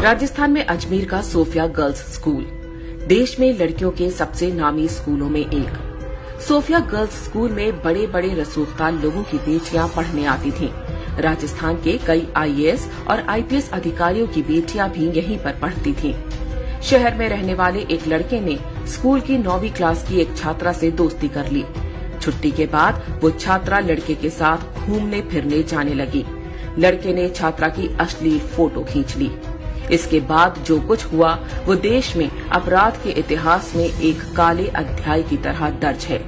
राजस्थान में अजमेर का Sophia girls school देश में लड़कियों के सबसे नामी स्कूलों में एक। सोफिया गर्ल्स स्कूल में बड़े बड़े रसूखदार लोगों की बेटियां पढ़ने आती थीं। राजस्थान के कई आईएएस और आईपीएस अधिकारियों की बेटियां भी यहीं पर पढ़ती थीं। शहर में रहने वाले एक लड़के ने स्कूल की 9वीं क्लास की एक छात्रा से दोस्ती कर ली। छुट्टी के बाद वो छात्रा लड़के के साथ घूमने फिरने जाने लगी। लड़के ने छात्रा की अश्लील फोटो खींच ली। इसके बाद जो कुछ हुआ वो देश में अपराध के इतिहास में एक काले अध्याय की तरह दर्ज है,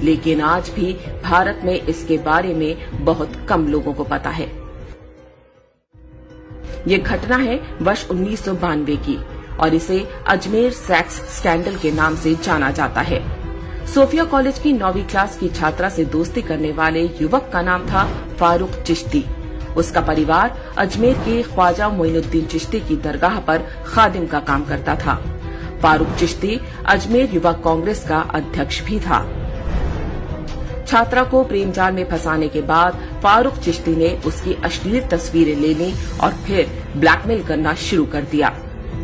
लेकिन आज भी भारत में इसके बारे में बहुत कम लोगों को पता है। ये घटना है वर्ष 1992 की और इसे अजमेर सेक्स स्कैंडल के नाम से जाना जाता है। सोफिया कॉलेज की 9वीं क्लास की छात्रा से दोस्ती करने वाले युवक का नाम था फारूक चिश्ती। उसका परिवार अजमेर के ख्वाजा मोइनुद्दीन चिश्ती की दरगाह पर खादिम का काम करता था। फारूक चिश्ती अजमेर युवा कांग्रेस का अध्यक्ष भी था। छात्रा को प्रेम जाल में फंसाने के बाद फारूक चिश्ती ने उसकी अश्लील तस्वीरें ले ली और फिर ब्लैकमेल करना शुरू कर दिया।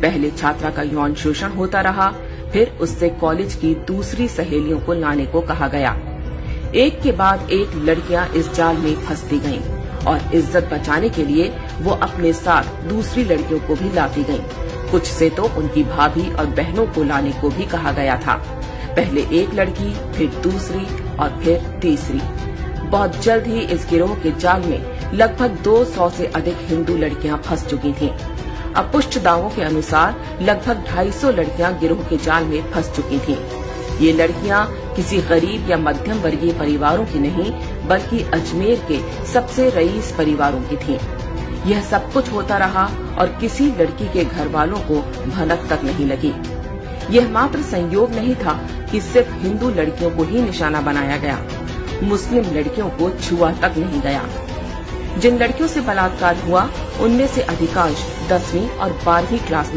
पहले छात्रा का यौन शोषण होता रहा, फिर उससे कॉलेज की दूसरी सहेलियों को लाने को कहा गया। एक के बाद एक लड़कियां इस जाल में फंसती गईं और इज्जत बचाने के लिए वो अपने साथ दूसरी लड़कियों को भी लाती गईं। कुछ से तो उनकी भाभी और बहनों को लाने को भी कहा गया था। पहले एक लड़की, फिर दूसरी और फिर तीसरी। बहुत जल्द ही इस गिरोह के जाल में लगभग 200 से अधिक हिंदू लड़कियां फंस चुकी थीं। अब पुष्ट दावों के अनुसार लगभग 250 लड़कियां गिरोह के जाल में फंस चुकी थीं। ये लड़कियां किसी गरीब या मध्यम वर्गीय परिवारों की नहीं, बल्कि अजमेर के सबसे रईस परिवारों की थीं। यह सब कुछ होता रहा और किसी लड़की के घर वालों को भनक तक नहीं लगी। यह मात्र संयोग नहीं था कि सिर्फ हिंदू लड़कियों को ही निशाना बनाया गया, मुस्लिम लड़कियों को छुआ तक नहीं गया। जिन लड़कियों से बलात्कार हुआ उनमें से अधिकांश 10वीं और 12वीं क्लास